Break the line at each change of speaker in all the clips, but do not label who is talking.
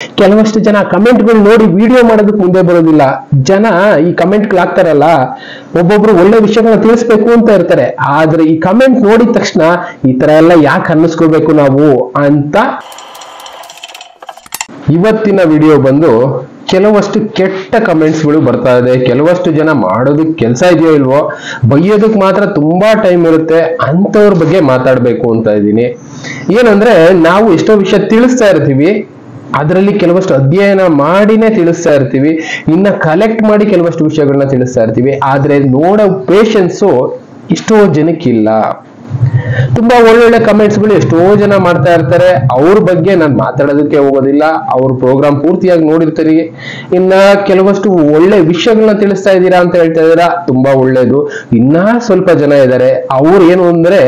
ಕೆಲವಷ್ಟು ಜನ ಕಮೆಂಟ್ಗಳು ನೋಡಿ ವಿಡಿಯೋ ಮಾಡೋದಕ್ಕೆ ಮುಂದೆ ಬರೋದಿಲ್ಲ. ಜನ ಈ ಕಮೆಂಟ್ಗಳು ಹಾಕ್ತಾರಲ್ಲ, ಒಬ್ಬೊಬ್ರು ಒಳ್ಳೆ ವಿಷಯಗಳನ್ನ ತಿಳಿಸ್ಬೇಕು ಅಂತ ಇರ್ತಾರೆ, ಆದ್ರೆ ಈ ಕಮೆಂಟ್ ನೋಡಿದ ತಕ್ಷಣ ಈ ತರ ಎಲ್ಲ ಯಾಕೆ ಅನ್ನಿಸ್ಕೋಬೇಕು ನಾವು ಅಂತ. ಇವತ್ತಿನ ವಿಡಿಯೋ ಬಂದು ಕೆಲವಷ್ಟು ಕೆಟ್ಟ ಕಮೆಂಟ್ಸ್ಗಳು ಬರ್ತಾ ಇದೆ. ಕೆಲವಷ್ಟು ಜನ ಮಾಡೋದಕ್ಕೆ ಕೆಲಸ ಇದೆಯೋ ಇಲ್ವೋ, ಬೈಯೋದಕ್ಕೆ ಮಾತ್ರ ತುಂಬಾ ಟೈಮ್ ಇರುತ್ತೆ, ಅಂತವ್ರ ಬಗ್ಗೆ ಮಾತಾಡ್ಬೇಕು ಅಂತ ಇದ್ದೀನಿ. ಏನಂದ್ರೆ, ನಾವು ಎಷ್ಟೋ ವಿಷಯ ತಿಳಿಸ್ತಾ ಇರ್ತೀವಿ, ಅದರಲ್ಲಿ ಕೆಲವಷ್ಟು ಅಧ್ಯಯನ ಮಾಡಿನೇ ತಿಳಿಸ್ತಾ ಇರ್ತೀವಿ, ಇನ್ನ ಕಲೆಕ್ಟ್ ಮಾಡಿ ಕೆಲವಷ್ಟು ವಿಷಯಗಳನ್ನ ತಿಳಿಸ್ತಾ ಇರ್ತೀವಿ, ಆದ್ರೆ ನೋಡೋ ಪೇಷನ್ಸು ಎಷ್ಟೋ ಜನಕ್ಕಿಲ್ಲ. ತುಂಬಾ ಒಳ್ಳೊಳ್ಳೆ ಕಮೆಂಟ್ಸ್ಗಳು ಎಷ್ಟೋ ಜನ ಮಾಡ್ತಾ ಇರ್ತಾರೆ. ಅವ್ರ ಬಗ್ಗೆ ನಾನು ಮಾತಾಡೋದಕ್ಕೆ ಹೋಗೋದಿಲ್ಲ, ಅವ್ರ ಪ್ರೋಗ್ರಾಮ್ ಪೂರ್ತಿಯಾಗಿ ನೋಡಿರ್ತೀರಿ. ಇನ್ನ ಕೆಲವಷ್ಟು ಒಳ್ಳೆ ವಿಷಯಗಳನ್ನ ತಿಳಿಸ್ತಾ ಇದ್ದೀರಾ ಅಂತ ಹೇಳ್ತಾ ಇದ್ದೀರಾ, ತುಂಬಾ ಒಳ್ಳೇದು. ಇನ್ನ ಸ್ವಲ್ಪ ಜನ ಇದ್ದಾರೆ, ಅವ್ರು ಏನು ಅಂದ್ರೆ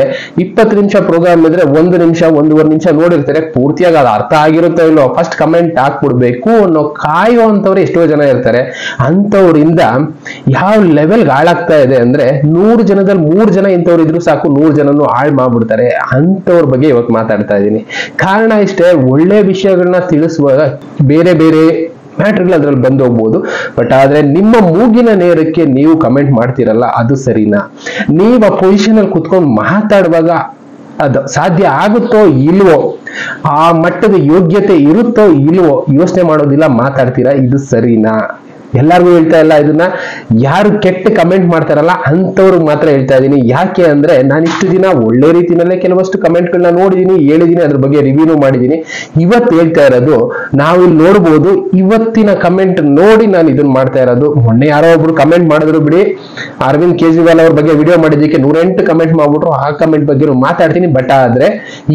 20 ನಿಮಿಷ ಪ್ರೋಗ್ರಾಮ್ ಇದ್ರೆ 1 ನಿಮಿಷ 1.5 ನಿಮಿಷ ನೋಡಿರ್ತಾರೆ, ಪೂರ್ತಿಯಾಗಿ ಅದು ಅರ್ಥ ಆಗಿರುತ್ತೋ ಇಲ್ಲೋ ಫಸ್ಟ್ ಕಮೆಂಟ್ ಹಾಕ್ಬಿಡ್ಬೇಕು ಅನ್ನೋ ಕಾಯೋ ಅಂತವ್ರು ಎಷ್ಟೋ ಜನ ಇರ್ತಾರೆ. ಅಂತವ್ರಿಂದ ಯಾವ ಲೆವೆಲ್ಗೆ ಹಾಳಾಗ್ತಾ ಇದೆ ಅಂದ್ರೆ, 100 ಜನದಲ್ಲಿ 3 ಜನ ಇಂಥವ್ರು ಇದ್ರು ಸಾಕು, 100 ಜನನು ಹಾಳು ಮಾಡ್ಬಿಡ್ತಾರೆ. ಅಂತವ್ರ ಬಗ್ಗೆ ಇವತ್ತು ಮಾತಾಡ್ತಾ ಇದ್ದೀನಿ. ಕಾರಣ ಇಷ್ಟೇ, ಒಳ್ಳೆ ವಿಷಯಗಳನ್ನ ತಿಳಿಸುವಾಗ ಬೇರೆ ಬೇರೆ ಮ್ಯಾಟರ್ಗಳು ಅದ್ರಲ್ಲಿ ಬಂದು ಹೋಗ್ಬೋದು, ಬಟ್ ಆದ್ರೆ ನಿಮ್ಮ ಮೂಗಿನ ನೇರಕ್ಕೆ ನೀವು ಕಮೆಂಟ್ ಮಾಡ್ತೀರಲ್ಲ, ಅದು ಸರಿನಾ? ನೀವು ಆ ಪೊಸಿಷನ್ ಅಲ್ಲಿ ಕುತ್ಕೊಂಡು ಮಾತಾಡುವಾಗ ಅದು ಸಾಧ್ಯ ಆಗುತ್ತೋ ಇಲ್ವೋ, ಆ ಮಟ್ಟದ ಯೋಗ್ಯತೆ ಇರುತ್ತೋ ಇಲ್ವೋ ಯೋಚನೆ ಮಾಡೋದಿಲ್ಲ, ಮಾತಾಡ್ತೀರಾ, ಇದು ಸರಿನಾ? ಎಲ್ಲಾರ್ಗು ಹೇಳ್ತಾ ಇಲ್ಲ ಇದನ್ನ, ಯಾರು ಕೆಟ್ಟ ಕಮೆಂಟ್ ಮಾಡ್ತಾರಲ್ಲ ಅಂತವ್ರಿಗೆ ಮಾತ್ರ ಹೇಳ್ತಾ ಇದೀನಿ. ಯಾಕೆ ಅಂದ್ರೆ, ನಾನು ಇಷ್ಟು ದಿನ ಒಳ್ಳೆ ರೀತಿನಲ್ಲೇ ಕೆಲವಷ್ಟು ಕಮೆಂಟ್ಗಳನ್ನ ನೋಡಿದೀನಿ, ಹೇಳಿದೀನಿ, ಅದ್ರ ಬಗ್ಗೆ ರಿವ್ಯೂನು ಮಾಡಿದೀನಿ. ಇವತ್ತು ಹೇಳ್ತಾ ಇರೋದು, ನಾವು ಇಲ್ಲಿ ನೋಡ್ಬೋದು, ಇವತ್ತಿನ ಕಮೆಂಟ್ ನೋಡಿ ನಾನು ಇದನ್ನ ಮಾಡ್ತಾ ಇರೋದು. ಮೊನ್ನೆ ಯಾರೋ ಒಬ್ರು ಕಮೆಂಟ್ ಮಾಡಿದ್ರು ಬಿಡಿ, ಅರವಿಂದ್ ಕೇಜ್ರಿವಾಲ್ ಅವ್ರ ಬಗ್ಗೆ ವಿಡಿಯೋ ಮಾಡಿದ್ದಕ್ಕೆ 108 ಕಮೆಂಟ್ ಮಾಡ್ಬಿಟ್ರು, ಆ ಕಮೆಂಟ್ ಬಗ್ಗೆ ಮಾತಾಡ್ತೀನಿ. ಬಟ್ ಆದ್ರೆ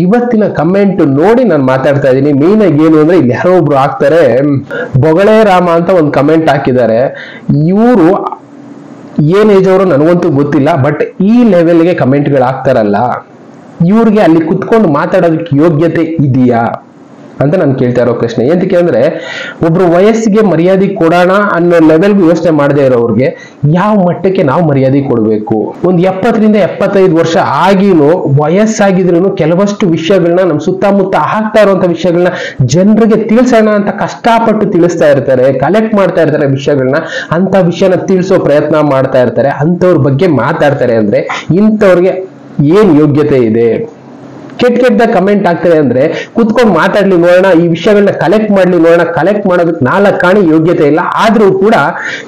ಇವತ್ತಿನ ಕಮೆಂಟ್ ನೋಡಿ ನಾನು ಮಾತಾಡ್ತಾ ಇದ್ದೀನಿ. ಮೇನ್ ಆಗಿ ಏನು ಅಂದ್ರೆ, ಇಲ್ಲಿ ಯಾರೋ ಒಬ್ರು ಹಾಕ್ತಾರೆ, ಬೊಗಳೆ ರಾಮ ಅಂತ ಒಂದು ಕಮೆಂಟ್ ಹಾಕಿದ್ದಾರೆ. ಇವರು ಏನ್ ಏಜ್ ಅವರು ನನಗಂತೂ ಗೊತ್ತಿಲ್ಲ, ಬಟ್ ಈ ಲೆವೆಲ್ಗೆ ಕಮೆಂಟ್ಗಳು ಹಾಕ್ತಾರಲ್ಲ, ಇವ್ರಿಗೆ ಅಲ್ಲಿ ಕುತ್ಕೊಂಡು ಮಾತಾಡೋದಕ್ಕೆ ಯೋಗ್ಯತೆ ಇದೆಯಾ ಅಂತ ನಾನು ಕೇಳ್ತಾ ಇರೋ ಪ್ರಶ್ನೆ. ಏನಕ್ಕೆ ಅಂದ್ರೆ, ಒಬ್ರು ವಯಸ್ಸಿಗೆ ಮರ್ಯಾದೆ ಕೊಡೋಣ ಅನ್ನೋ ಲೆವೆಲ್ಗೂ ಯೋಚನೆ ಮಾಡದೇ ಇರೋವ್ರಿಗೆ ಯಾವ ಮಟ್ಟಕ್ಕೆ ನಾವು ಮರ್ಯಾದೆ ಕೊಡಬೇಕು? ಒಂದು 70 ರಿಂದ 75 ವರ್ಷ ಆಗಿನೂ ವಯಸ್ಸಾಗಿದ್ರು ಕೆಲವಷ್ಟು ವಿಷಯಗಳನ್ನ ನಮ್ಮ ಸುತ್ತಮುತ್ತ ಆಗ್ತಾ ಇರುವಂತ ವಿಷಯಗಳನ್ನ ಜನರಿಗೆ ತಿಳಿಸೋಣ ಅಂತ ಕಷ್ಟಪಟ್ಟು ತಿಳಿಸ್ತಾ ಇರ್ತಾರೆ, ಕಲೆಕ್ಟ್ ಮಾಡ್ತಾ ಇರ್ತಾರೆ ವಿಷಯಗಳನ್ನ, ಅಂತ ವಿಷಯನ ತಿಳಿಸೋ ಪ್ರಯತ್ನ ಮಾಡ್ತಾ ಇರ್ತಾರೆ. ಅಂತವ್ರ ಬಗ್ಗೆ ಮಾತಾಡ್ತಾರೆ ಅಂದ್ರೆ, ಇಂಥವ್ರಿಗೆ ಏನ್ ಯೋಗ್ಯತೆ ಇದೆ? ಕೆಟ್ಟ ಕಮೆಂಟ್ ಆಗ್ತಾರೆ ಅಂದ್ರೆ, ಕುತ್ಕೊಂಡು ಮಾತಾಡ್ಲಿ ನೋಡೋಣ, ಈ ವಿಷಯಗಳನ್ನ ಕಲೆಕ್ಟ್ ಮಾಡ್ಲಿ ನೋಡೋಣ. ಕಲೆಕ್ಟ್ ಮಾಡೋದಕ್ಕೆ 4 ಕಾಣಿ ಯೋಗ್ಯತೆ ಇಲ್ಲ, ಆದ್ರೂ ಕೂಡ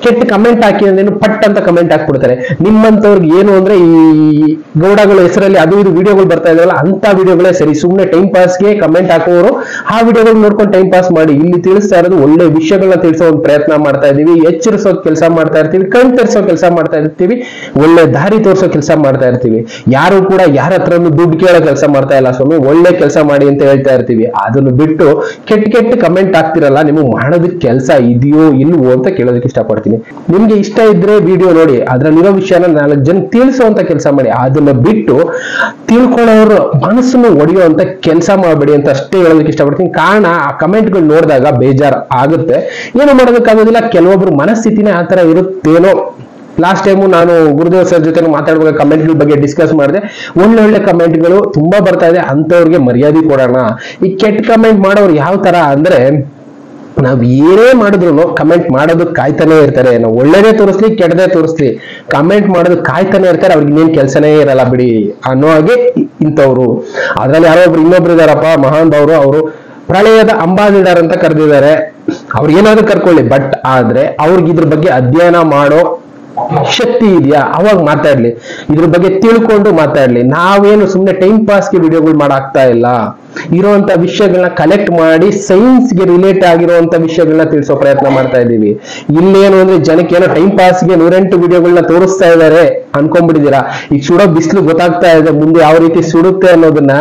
ಕೆಟ್ಟ ಕಮೆಂಟ್ ಹಾಕಿ ಅಂದೇನು ಪಟ್ ಅಂತ ಕಮೆಂಟ್ ಹಾಕ್ಬಿಡ್ತಾರೆ. ನಿಮ್ಮಂತವ್ರಿಗೆ ಏನು ಅಂದ್ರೆ, ಈ ಗೌಡಗಳ ಹೆಸರಲ್ಲಿ ಅದು ಇದು ವಿಡಿಯೋಗಳು ಬರ್ತಾ ಇದಾವಲ್ಲ, ಅಂತ ವಿಡಿಯೋಗಳೇ ಸರಿ. ಸುಮ್ನೆ ಟೈಮ್ ಪಾಸ್ಗೆ ಕಮೆಂಟ್ ಹಾಕೋರು ಆ ವಿಡಿಯೋಗಳು ನೋಡ್ಕೊಂಡು ಟೈಮ್ ಪಾಸ್ ಮಾಡಿ. ಇಲ್ಲಿ ತಿಳಿಸ್ತಾ ಇರೋದು ಒಳ್ಳೆ ವಿಷಯಗಳನ್ನ ತಿಳಿಸೋ ಒಂದು ಪ್ರಯತ್ನ ಮಾಡ್ತಾ ಇದೀವಿ, ಎಚ್ಚರಿಸೋ ಕೆಲಸ ಮಾಡ್ತಾ ಇರ್ತೀವಿ, ಕಣ್ ತರಿಸೋ ಕೆಲಸ ಮಾಡ್ತಾ ಇರ್ತೀವಿ, ಒಳ್ಳೆ ದಾರಿ ತೋರಿಸೋ ಕೆಲಸ ಮಾಡ್ತಾ ಇರ್ತೀವಿ. ಯಾರು ಕೂಡ ಯಾರ ಹತ್ರನು ದುಡ್ಡು ಕೇಳೋ ಕೆಲಸ ಮಾಡ್ತಾ ಇಲ್ಲ ಸ್ವಾಮಿ, ಒಳ್ಳೆ ಕೆಲಸ ಮಾಡಿ ಅಂತ ಹೇಳ್ತಾ ಇರ್ತೀವಿ. ಅದನ್ನು ಬಿಟ್ಟು ಕೆಟ್ಟ ಕಮೆಂಟ್ ಆಗ್ತಿರಲ್ಲ, ನಿಮಗೆ ಮಾಡೋದಕ್ಕೆ ಕೆಲಸ ಇದೆಯೋ ಇಲ್ವೋ ಅಂತ ಕೇಳೋದಕ್ಕೆ ಇಷ್ಟಪಡ್ತೀನಿ. ನಿಮ್ಗೆ ಇಷ್ಟ ಇದ್ರೆ ವಿಡಿಯೋ ನೋಡಿ, ಅದ್ರಲ್ಲಿರೋ ವಿಷಯನ 4 ಜನ ತಿಳಿಸುವಂತ ಕೆಲಸ ಮಾಡಿ. ಅದನ್ನ ಬಿಟ್ಟು ತಿಳ್ಕೊಳ್ಳೋರು ಮನಸ್ಸನ್ನು ಒಡೆಯುವಂತ ಕೆಲಸ ಮಾಡಬೇಡಿ ಅಂತ ಅಷ್ಟೇ ಹೇಳೋದಕ್ಕೆ ಇಷ್ಟಪಡ್ತೀನಿ. ಕಾರಣ, ಆ ಕಮೆಂಟ್ಗಳು ನೋಡಿದಾಗ ಬೇಜಾರು ಆಗುತ್ತೆ, ಏನು ಮಾಡೋದಕ್ಕಾಗೋದಿಲ್ಲ. ಕೆಲವೊಬ್ರು ಮನಸ್ಥಿತಿನೇ ಆತರ ಇರುತ್ತೇನೋ. ಲಾಸ್ಟ್ ಟೈಮು ನಾನು ಗುರುದೇವ್ ಸರ್ ಜೊತೆ ಮಾತಾಡುವಾಗ ಕಮೆಂಟ್ಗಳ ಬಗ್ಗೆ ಡಿಸ್ಕಸ್ ಮಾಡಿದೆ. ಒಳ್ಳೊಳ್ಳೆ ಕಮೆಂಟ್ಗಳು ತುಂಬಾ ಬರ್ತಾ ಇದೆ, ಅಂತವ್ರಿಗೆ ಮರ್ಯಾದೆ ಕೊಡೋಣ. ಈ ಕೆಟ್ಟ ಕಮೆಂಟ್ ಮಾಡೋರು ಯಾವ ತರ ಅಂದ್ರೆ, ನಾವ್ ಏನೇ ಮಾಡಿದ್ರು ಕಮೆಂಟ್ ಮಾಡೋದಕ್ಕೆ ಕಾಯ್ತಾನೆ ಇರ್ತಾರೆ. ನಾವು ಒಳ್ಳೆದೇ ತೋರಿಸ್ಲಿ ಕೆಟ್ಟದೇ ತೋರಿಸ್ಲಿ, ಕಮೆಂಟ್ ಮಾಡೋದಕ್ಕೆ ಕಾಯ್ತಾನೆ ಇರ್ತಾರೆ. ಅವ್ರಿಗೆ ಇನ್ನೇನ್ ಕೆಲಸನೇ ಇರಲ್ಲ ಬಿಡಿ ಅನ್ನೋ ಹಾಗೆ ಇಂಥವ್ರು. ಅದ್ರಲ್ಲಿ ಯಾರೋ ಒಬ್ರು ಇನ್ನೊಬ್ರು ಇದಾರಪ್ಪ, ಮಹಾನ್ ಭಾವರು, ಅವರು ಪ್ರಳಯದ ಅಂಬಾಸಿಡರ್ ಅಂತ ಕರೆದಿದ್ದಾರೆ. ಅವ್ರು ಏನಾದ್ರು ಕರ್ಕೊಳ್ಳಿ, ಬಟ್ ಆದ್ರೆ ಅವ್ರಿಗೆ ಇದ್ರ ಬಗ್ಗೆ ಅಧ್ಯಯನ ಮಾಡೋ ಶಕ್ತಿ ಇದೆಯಾ? ಅವಾಗ ಮಾತಾಡ್ಲಿ, ಇದ್ರ ಬಗ್ಗೆ ತಿಳ್ಕೊಂಡು ಮಾತಾಡ್ಲಿ. ನಾವೇನು ಸುಮ್ನೆ ಟೈಮ್ ಪಾಸ್ಗೆ ವಿಡಿಯೋಗಳು ಮಾಡಾಕ್ತಾ ಇಲ್ಲ, ಇರುವಂತ ವಿಷಯಗಳನ್ನ ಕಲೆಕ್ಟ್ ಮಾಡಿ ಸೈನ್ಸ್ಗೆ ರಿಲೇಟ್ ಆಗಿರುವಂತ ವಿಷಯಗಳನ್ನ ತಿಳಿಸೋ ಪ್ರಯತ್ನ ಮಾಡ್ತಾ ಇದ್ದೀವಿ. ಇಲ್ಲೇನು ಅಂದ್ರೆ, ಜನಕ್ಕೆ ಏನೋ ಟೈಮ್ ಪಾಸ್ಗೆ 108 ವಿಡಿಯೋಗಳನ್ನ ತೋರಿಸ್ತಾ ಇದ್ದಾರೆ ಅನ್ಕೊಂಡ್ಬಿಟ್ಟಿದ್ದೀರಾ. ಈಗ ಸುಡೋ ಬಿಸಿಲು ಗೊತ್ತಾಗ್ತಾ ಇದೆ, ಮುಂದೆ ಯಾವ ರೀತಿ ಸುಡುತ್ತೆ ಅನ್ನೋದನ್ನ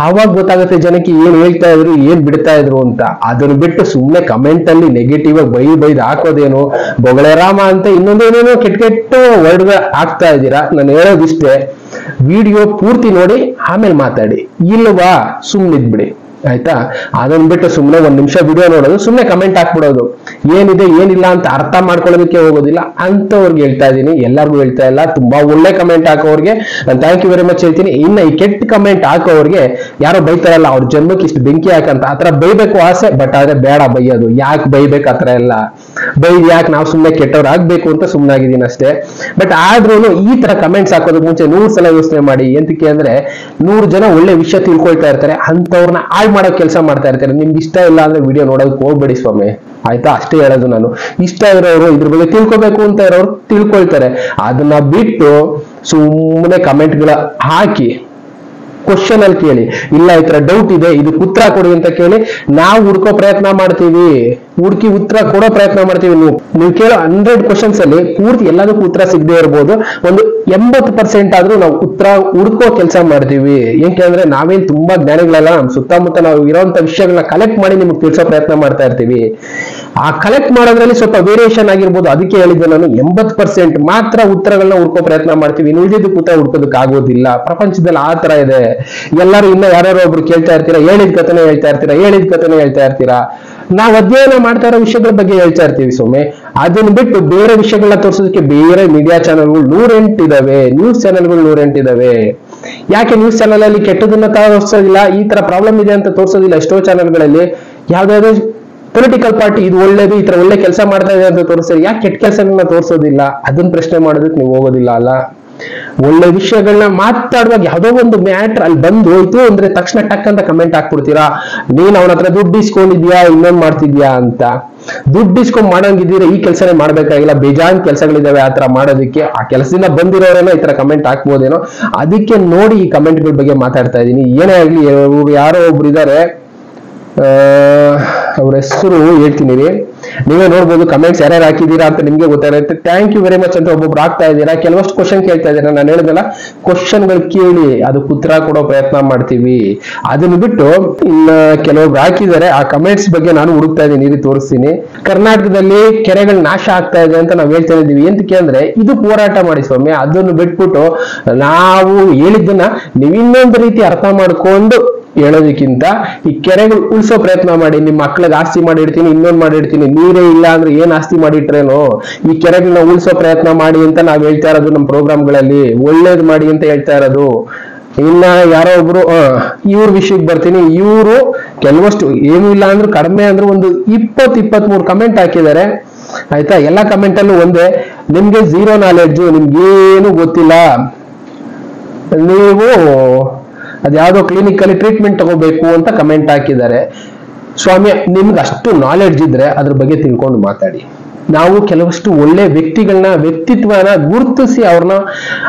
ಆವಾಗ ಗೊತ್ತಾಗುತ್ತೆ ಜನಕ್ಕೆ, ಏನ್ ಹೇಳ್ತಾ ಇದ್ರು ಏನ್ ಬಿಡ್ತಾ ಇದ್ರು ಅಂತ. ಅದನ್ನ ಬಿಟ್ಟು ಸುಮ್ನೆ ಕಮೆಂಟ್ ಅಲ್ಲಿ ನೆಗೆಟಿವ್ ಆಗಿ ಬೈದು ಹಾಕೋದೇನು, ಬೊಗಳೆ ರಾಮ ಅಂತ ಇನ್ನೊಂದೇನೇನೋ ಕೆಟ್ಟ ವರ್ಡ್ಗಳು ಹಾಕ್ತಾ ಇದ್ದೀರಾ. ನಾನು ಹೇಳೋದಿಷ್ಟೇ, ವಿಡಿಯೋ ಪೂರ್ತಿ ನೋಡಿ ಆಮೇಲೆ ಮಾತಾಡಿ, ಇಲ್ವಾ ಸುಮ್ನಿದ್ಬಿಡಿ. ಆಯ್ತಾ. ಅದನ್ನ ಬಿಟ್ಟು ಸುಮ್ಮನೆ 1 ನಿಮಿಷ ವಿಡಿಯೋ ನೋಡೋದು, ಸುಮ್ಮನೆ ಕಮೆಂಟ್ ಹಾಕ್ಬಿಡೋದು, ಏನಿದೆ ಏನಿಲ್ಲ ಅಂತ ಅರ್ಥ ಮಾಡ್ಕೊಳ್ಳೋದಕ್ಕೆ ಹೋಗೋದಿಲ್ಲ ಅಂತವ್ರಿಗೆ ಹೇಳ್ತಾ ಇದೀನಿ, ಎಲ್ಲರಿಗೂ ಹೇಳ್ತಾ ಇಲ್ಲ. ತುಂಬಾ ಒಳ್ಳೆ ಕಮೆಂಟ್ ಹಾಕೋರ್ಗೆ ನಾನು ಥ್ಯಾಂಕ್ ಯು ವೆರಿ ಮಚ್ ಹೇಳ್ತೀನಿ. ಇನ್ನ ಈ ಕೆಟ್ಟ ಕಮೆಂಟ್ ಹಾಕೋರ್ಗೆ ಯಾರೋ ಬೈತಾರಲ್ಲ, ಅವ್ರ ಜನ್ಮಕ್ಕೆ ಇಷ್ಟು ಬೆಂಕಿ ಹಾಕಂತ ಆತರ ಬೈಬೇಕು ಆಸೆ, ಬಟ್ ಆದ್ರೆ ಬೇಡ ಬೈಯೋದು. ಯಾಕೆ ಬೈಬೇಕು ಆತರ ಎಲ್ಲ ಬೈದ್ ಯಾಕೆ, ನಾವು ಸುಮ್ಮನೆ ಕೆಟ್ಟವ್ರು ಆಗ್ಬೇಕು ಅಂತ ಸುಮ್ಮನಾಗಿದ್ದೀನಿ ಅಷ್ಟೇ. ಬಟ್ ಆದ್ರೂ ಈ ತರ ಕಮೆಂಟ್ಸ್ ಹಾಕೋದಕ್ಕೆ ಮುಂಚೆ 100 ಸಲ ಯೋಚನೆ ಮಾಡಿ. ಎಂತಕ್ಕೆ ಅಂದ್ರೆ 100 ಜನ ಒಳ್ಳೆ ವಿಷಯ ತಿಳ್ಕೊಳ್ತಾ ಇರ್ತಾರೆ, ಅಂತವ್ರನ್ನ ಹಾಳು ಮಾಡೋ ಕೆಲಸ ಮಾಡ್ತಾ ಇರ್ತಾರೆ. ನಿಮ್ಗೆ ಇಷ್ಟ ಇಲ್ಲ ಅಂದ್ರೆ ವಿಡಿಯೋ ನೋಡೋದಕ್ಕೆ ಹೋಗ್ಬೇಡಿ ಸ್ವಾಮಿ, ಆಯ್ತಾ. ಅಷ್ಟೇ ಹೇಳೋದು ನಾನು. ಇಷ್ಟ ಇರೋರು, ಇದ್ರ ಬಗ್ಗೆ ತಿಳ್ಕೊಬೇಕು ಅಂತ ಇರೋರು ತಿಳ್ಕೊಳ್ತಾರೆ. ಅದನ್ನ ಬಿಟ್ಟು ಸುಮ್ಮನೆ ಕಮೆಂಟ್ಗಳ ಹಾಕಿ ಕ್ವಶನ್ ಅಲ್ಲಿ ಕೇಳಿ, ಇಲ್ಲ ಈ ತರ ಡೌಟ್ ಇದೆ, ಇದಕ್ಕೆ ಉತ್ತರ ಕೊಡಿ ಅಂತ ಕೇಳಿ ನಾವು ಹುಡ್ಕೋ ಪ್ರಯತ್ನ ಮಾಡ್ತೀವಿ, ಹುಡುಕಿ ಉತ್ತರ ಕೊಡೋ ಪ್ರಯತ್ನ ಮಾಡ್ತೀವಿ. ನೀವು ಕೇಳೋ 100 ಕ್ವಶನ್ಸ್ ಅಲ್ಲಿ ಪೂರ್ತಿ ಎಲ್ಲದಕ್ಕೂ ಉತ್ತರ ಸಿಗದೆ ಇರ್ಬೋದು, ಒಂದು 80% ಆದ್ರೂ ನಾವು ಉತ್ತರ ಹುಡ್ಕೋ ಕೆಲಸ ಮಾಡ್ತೀವಿ. ಏಕೆಂದ್ರೆ ನಾವೇನ್ ತುಂಬಾ ಜ್ಞಾನಿಗಳಲ್ಲ, ನಮ್ ಸುತ್ತಮುತ್ತ ನಾವು ಇರೋಂತ ವಿಷಯಗಳನ್ನ ಕಲೆಕ್ಟ್ ಮಾಡಿ ನಿಮ್ಗೆ ತಿಳಿಸೋ ಪ್ರಯತ್ನ ಮಾಡ್ತಾ ಇರ್ತೀವಿ. ಆ ಕಲೆಕ್ಟ್ ಮಾಡೋದ್ರಲ್ಲಿ ಸ್ವಲ್ಪ ವೇರಿಯೇಷನ್ ಆಗಿರ್ಬೋದು, ಅದಕ್ಕೆ ಹೇಳಿದ್ದೆ ನಾನು 80% ಮಾತ್ರ ಉತ್ತರಗಳನ್ನ ಹುಡ್ಕೋ ಪ್ರಯತ್ನ ಮಾಡ್ತೀವಿ. ಉಳಿದಿದ್ದಕ್ಕೆ ಉತ್ತರ ಹುಡ್ಕೋದಕ್ಕೆ ಆಗೋದಿಲ್ಲ. ಪ್ರಪಂಚದಲ್ಲಿ ಆ ತರ ಇದೆ. ಎಲ್ಲರೂ ಇನ್ನ ಯಾರು ಒಬ್ರು ಕೇಳ್ತಾ ಇರ್ತೀರಾ, ಹೇಳಿದ ಕಥೆನೇ ಹೇಳ್ತಾ ಇರ್ತೀರಾ, ಹೇಳಿದ ಕಥೆನೇ ಹೇಳ್ತಾ ಇರ್ತೀರಾ. ನಾವು ಅಧ್ಯಯನ ಮಾಡ್ತಾ ಇರೋ ವಿಷಯಗಳ ಬಗ್ಗೆ ಹೇಳ್ತಾ ಇರ್ತೀವಿ ಸೊಮ್ಮೆ. ಅದನ್ನ ಬಿಟ್ಟು ಬೇರೆ ವಿಷಯಗಳನ್ನ ತೋರಿಸೋದಕ್ಕೆ ಬೇರೆ ಮೀಡಿಯಾ ಚಾನೆಲ್ಗಳು 108 ಇದಾವೆ, ನ್ಯೂಸ್ ಚಾನೆಲ್ಗಳು 108 ಇದಾವೆ. ಯಾಕೆ ನ್ಯೂಸ್ ಚಾನೆಲ್ ಅಲ್ಲಿ ಕೆಟ್ಟದನ್ನ ತೋರಿಸೋದಿಲ್ಲ, ಈ ತರ ಪ್ರಾಬ್ಲಮ್ ಇದೆ ಅಂತ ತೋರಿಸೋದಿಲ್ಲ? ಎಷ್ಟೋ ಚಾನೆಲ್ಗಳಲ್ಲಿ ಯಾವ್ದಾದ್ರು ಪೊಲಿಟಿಕಲ್ ಪಾರ್ಟಿ ಇದು ಒಳ್ಳೇದು, ಈ ತರ ಒಳ್ಳೆ ಕೆಲಸ ಮಾಡ್ತಾ ಇದೆ ಅಂತ ತೋರಿಸ್ತಾರೆ, ಯಾಕೆ ಕೆಟ್ಟ ಕೆಲಸಗಳನ್ನ ತೋರಿಸೋದಿಲ್ಲ? ಅದನ್ನ ಪ್ರಶ್ನೆ ಮಾಡೋದಕ್ಕೆ ನೀವು ಹೋಗೋದಿಲ್ಲ ಅಲ್ಲ. ಒಳ್ಳೆ ವಿಷಯಗಳನ್ನ ಮಾತಾಡುವಾಗ ಯಾವ್ದೋ ಒಂದು ಮ್ಯಾಟ್ರ್ ಅಲ್ಲಿ ಬಂದು ಹೋಯ್ತು ಅಂದ್ರೆ ತಕ್ಷಣ ಟಕ್ ಅಂತ ಕಮೆಂಟ್ ಹಾಕ್ಬಿಡ್ತೀರಾ. ನೀನ್ ಅವನ ಹತ್ರ ದುಡ್ಡು ಇಸ್ಕೊಂಡಿದ್ಯಾ, ಇನ್ನೊಂದ್ ಮಾಡ್ತಿದ್ಯಾ ಅಂತ. ದುಡ್ಡು ಇಸ್ಕೊಂಡ್ ಮಾಡಂಗಿದ್ದೀರಾ ಈ ಕೆಲಸನೇ ಮಾಡ್ಬೇಕಾಗಿಲ್ಲ, ಬೇಜಾನ್ ಕೆಲಸಗಳಿದಾವೆ ಆತರ ಮಾಡೋದಕ್ಕೆ. ಆ ಕೆಲಸದಿಂದ ಬಂದಿರೋರೇನೋ ಈ ತರ ಕಮೆಂಟ್ ಹಾಕ್ಬೋದೇನೋ, ಅದಕ್ಕೆ ನೋಡಿ ಈ ಕಮೆಂಟ್ಗಳ ಬಗ್ಗೆ ಮಾತಾಡ್ತಾ ಇದೀನಿ. ಏನೇ ಆಗ್ಲಿ, ಯಾರೋ ಒಬ್ರು ಇದಾರೆ, ಅವ್ರ ಹೆಸರು ಹೇಳ್ತೀನಿ ರೀ, ನೀವೇ ನೋಡ್ಬೋದು. ಕಮೆಂಟ್ಸ್ ಯಾರ್ಯಾರು ಹಾಕಿದೀರಾ ಅಂತ ನಿಮ್ಗೆ ಗೊತ್ತಾಗುತ್ತೆ. ಥ್ಯಾಂಕ್ ಯು ವೆರಿ ಮಚ್ ಅಂತ ಒಬ್ಬೊಬ್ರು ಆಗ್ತಾ ಇದ್ದೀರಾ. ಕೆಲವಷ್ಟು ಕ್ವಶನ್ ಕೇಳ್ತಾ ಇದ್ದೀರಾ. ನಾನು ಹೇಳಿದ್ನಲ್ಲ, ಕ್ವಶನ್ಗಳು ಕೇಳಿ ಅದಕ್ಕೆ ಉತ್ತರ ಕೊಡೋ ಪ್ರಯತ್ನ ಮಾಡ್ತೀವಿ. ಅದನ್ನ ಬಿಟ್ಟು ಇನ್ನ ಕೆಲವೊಬ್ರು ಹಾಕಿದ್ದಾರೆ, ಆ ಕಮೆಂಟ್ಸ್ ಬಗ್ಗೆ ನಾನು ಹುಡುಕ್ತಾ ಇದ್ದೀನಿ, ಇಲ್ಲಿ ತೋರಿಸ್ತೀನಿ. ಕರ್ನಾಟಕದಲ್ಲಿ ಕೆರೆಗಳು ನಾಶ ಆಗ್ತಾ ಇದೆ ಅಂತ ನಾವು ಹೇಳ್ತಾ ಇದ್ದೀವಿ. ಎಂತಕ್ಕೆ ಅಂದ್ರೆ ಇದು ಹೋರಾಟ ಮಾಡಿ ಸ್ವಾಮಿ. ಅದನ್ನು ಬಿಟ್ಬಿಟ್ಟು ನಾವು ಹೇಳಿದ್ದನ್ನ ನೀವು ಇನ್ನೊಂದು ರೀತಿ ಅರ್ಥ ಮಾಡ್ಕೊಂಡು ಹೇಳೋದಕ್ಕಿಂತ ಈ ಕೆರೆಗಳು ಉಳಿಸೋ ಪ್ರಯತ್ನ ಮಾಡಿ. ನಿಮ್ಮ ಮಕ್ಳಿಗೆ ಆಸ್ತಿ ಮಾಡಿಡ್ತೀನಿ, ಇನ್ನೊಂದು ಮಾಡಿಡ್ತೀನಿ, ನೀರೇ ಇಲ್ಲ ಅಂದ್ರೆ ಏನ್ ಆಸ್ತಿ ಮಾಡಿಟ್ರೇನೋ. ಈ ಕೆರೆಗಳನ್ನ ಉಳಿಸೋ ಪ್ರಯತ್ನ ಮಾಡಿ ಅಂತ ನಾವ್ ಹೇಳ್ತಾ ಇರೋದು ನಮ್ಮ ಪ್ರೋಗ್ರಾಮ್ಗಳಲ್ಲಿ. ಒಳ್ಳೇದ್ ಮಾಡಿ ಅಂತ ಹೇಳ್ತಾ ಇರೋದು. ಇನ್ನ ಯಾರೋ ಒಬ್ರು ಇವ್ರ ವಿಷಯಕ್ಕೆ ಬರ್ತೀನಿ. ಇವರು ಕೆಲವಷ್ಟು ಏನು ಇಲ್ಲ ಅಂದ್ರೂ ಕಡಿಮೆ ಅಂದ್ರೂ ಒಂದು 20-23 ಕಮೆಂಟ್ ಹಾಕಿದ್ದಾರೆ, ಆಯ್ತಾ. ಎಲ್ಲಾ ಕಮೆಂಟ್ ಅಲ್ಲೂ ಒಂದೇ, ನಿಮ್ಗೆ 0 ನಾಲೆಡ್ಜ್, ನಿಮ್ಗೇನು ಗೊತ್ತಿಲ್ಲ, ನೀವು ಅದ್ಯಾವುದೋ ಕ್ಲಿನಿಕ್ ಅಲ್ಲಿ ಟ್ರೀಟ್ಮೆಂಟ್ ತಗೋಬೇಕು ಅಂತ ಕಮೆಂಟ್ ಹಾಕಿದ್ದಾರೆ. ಸ್ವಾಮಿ, ನಿಮ್ಗೆ ಅಷ್ಟು ನಾಲೆಡ್ಜ್ ಇದ್ರೆ ಅದ್ರ ಬಗ್ಗೆ ತಿಳ್ಕೊಂಡು ಮಾತಾಡಿ. ನಾವು ಕೆಲವಷ್ಟು ಒಳ್ಳೆ ವ್ಯಕ್ತಿತ್ವನ ಗುರುತಿಸಿ ಅವ್ರನ್ನ